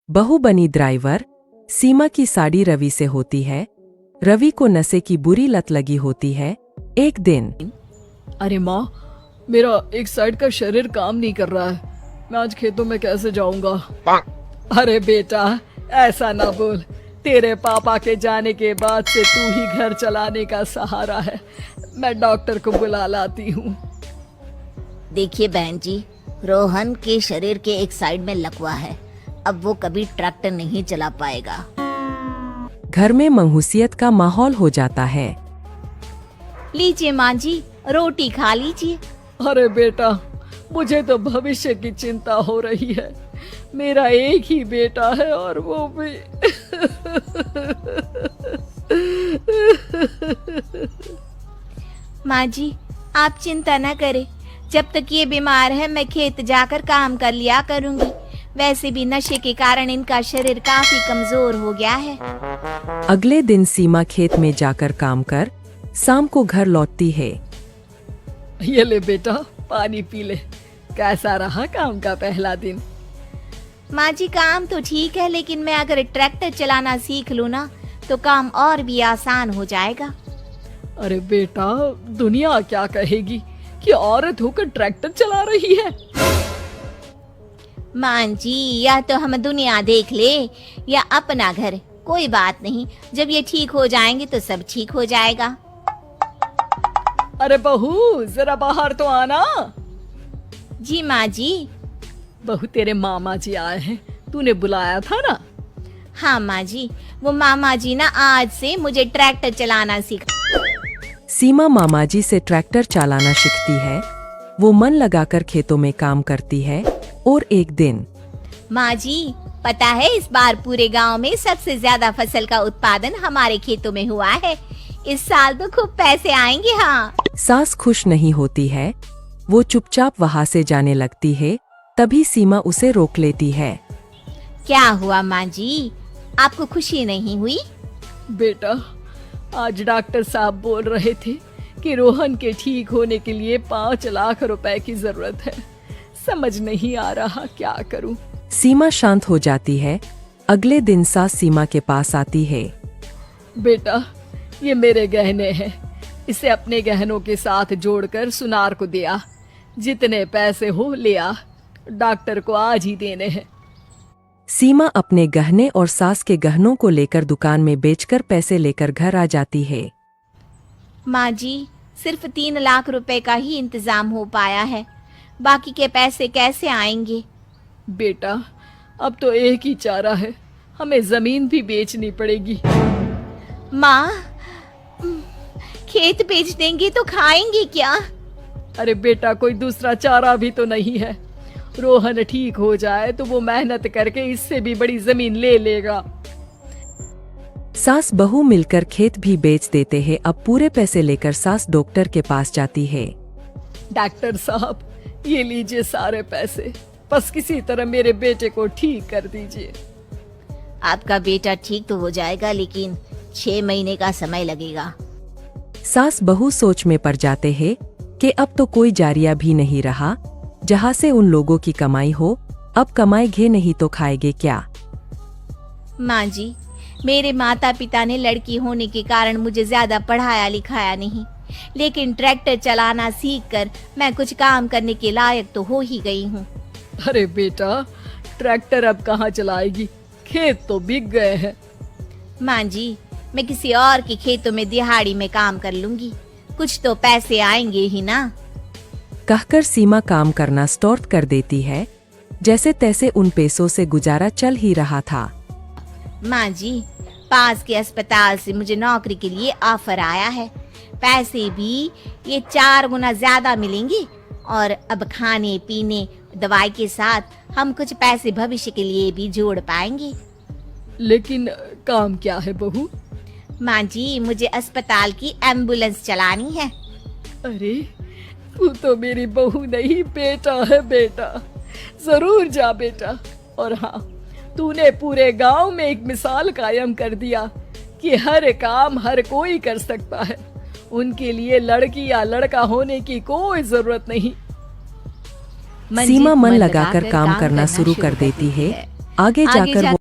बहू बनी ड्राइवर। सीमा की साड़ी रवि से होती है। रवि को नशे की बुरी लत लगी होती है। एक दिन अरे माँ, मेरा एक साइड का शरीर काम नहीं कर रहा है। मैं आज खेतों में कैसे जाऊंगा? अरे बेटा, ऐसा ना बोल। तेरे पापा के जाने के बाद से तू ही घर चलाने का सहारा है। मैं डॉक्टर को बुला लाती हूँ। देखिए बहन जी, रोहन के शरीर के एक साइड में लकवा है। अब वो कभी ट्रैक्टर नहीं चला पाएगा। घर में मंहूसियत का माहौल हो जाता है। लीजिए माँ जी, रोटी खा लीजिए। अरे बेटा, मुझे तो भविष्य की चिंता हो रही है। मेरा एक ही बेटा है और वो भी माँ जी, आप चिंता न करें। जब तक ये बीमार है मैं खेत जाकर काम कर लिया करूंगी। वैसे भी नशे के कारण इनका शरीर काफी कमजोर हो गया है। अगले दिन सीमा खेत में जाकर काम कर शाम को घर लौटती है। ये ले बेटा, पानी पी ले। कैसा रहा काम का पहला दिन? माँ जी, काम तो ठीक है, लेकिन मैं अगर ट्रैक्टर चलाना सीख लूँ ना तो काम और भी आसान हो जाएगा। अरे बेटा, दुनिया क्या कहेगी कि औरत होकर ट्रैक्टर चला रही है। माँ जी, या तो हम दुनिया देख ले या अपना घर, कोई बात नहीं। जब ये ठीक हो जाएंगे तो सब ठीक हो जाएगा। अरे बहू, जरा बाहर तो आना। जी माँ जी। बहू, तेरे मामा जी आए हैं, तूने बुलाया था ना? हाँ माँ जी, वो मामा जी ना आज से मुझे ट्रैक्टर चलाना सिखा। सीमा मामाजी से ट्रैक्टर चलाना सीखती है। वो मन लगाकर खेतों में काम करती है। और एक दिन माँ जी, पता है इस बार पूरे गांव में सबसे ज्यादा फसल का उत्पादन हमारे खेतों में हुआ है। इस साल तो खूब पैसे आएंगे। हाँ। सास खुश नहीं होती है। वो चुपचाप वहाँ से जाने लगती है। तभी सीमा उसे रोक लेती है। क्या हुआ माँ जी, आपको खुशी नहीं हुई? बेटा, आज डॉक्टर साहब बोल रहे थे कि रोहन के ठीक होने के लिए 5 लाख रुपए की जरूरत है। समझ नहीं आ रहा क्या करूं। सीमा शांत हो जाती है। अगले दिन सास सीमा के पास आती है। बेटा, ये मेरे गहने हैं। इसे अपने गहनों के साथ जोड़कर सुनार को दिया। जितने पैसे हो ले आ, डॉक्टर को आज ही देने हैं। सीमा अपने गहने और सास के गहनों को लेकर दुकान में बेचकर पैसे लेकर घर आ जाती है। माँ जी, सिर्फ 3 लाख रुपए का ही इंतजाम हो पाया है। बाकी के पैसे कैसे आएंगे? बेटा, अब तो एक ही चारा है, हमें जमीन भी बेचनी पड़ेगी। माँ, खेत बेच देंगे तो खाएंगे क्या? अरे बेटा, कोई दूसरा चारा भी तो नहीं है। रोहन ठीक हो जाए तो वो मेहनत करके इससे भी बड़ी जमीन ले लेगा। सास बहू मिलकर खेत भी बेच देते हैं। अब पूरे पैसे लेकर सास डॉक्टर के पास जाती है। डॉक्टर साहब, ये लीजिए सारे पैसे। बस किसी तरह मेरे बेटे को ठीक कर दीजिए। आपका बेटा ठीक तो हो जाएगा, लेकिन 6 महीने का समय लगेगा। सास बहू सोच में पड़ जाते हैं कि अब तो कोई जारिया भी नहीं रहा जहाँ से उन लोगों की कमाई हो। अब कमाएंगे नहीं तो खाएंगे क्या? माँ जी, मेरे माता पिता ने लड़की होने के कारण मुझे ज्यादा पढ़ाया लिखाया नहीं, लेकिन ट्रैक्टर चलाना सीखकर मैं कुछ काम करने के लायक तो हो ही गई हूँ। अरे बेटा, ट्रैक्टर अब कहाँ चलाएगी? खेत तो बिक गए हैं। माँ जी, मैं किसी और के खेतों में दिहाड़ी में काम कर लूंगी, कुछ तो पैसे आएंगे ही ना। कहकर सीमा काम करना स्टार्ट कर देती है। जैसे तैसे उन पैसों से गुजारा चल ही रहा था। माँ जी, पास के अस्पताल से मुझे नौकरी के लिए ऑफर आया है। पैसे भी ये 4 गुना ज्यादा मिलेंगे और अब खाने पीने दवाई के साथ हम कुछ पैसे भविष्य के लिए भी जोड़ पाएंगे। लेकिन काम क्या है बहू? माँ जी, मुझे अस्पताल की एम्बुलेंस चलानी है। अरे, तू तो मेरी बहू नहीं, बेटा है। बेटा, जरूर जा बेटा। और हाँ, तूने पूरे गांव में एक मिसाल कायम कर दिया कि हर काम हर कोई कर सकता है। उनके लिए लड़की या लड़का होने की कोई जरूरत नहीं। सीमा मन लगाकर काम करना शुरू कर देती है। आगे जाकर वो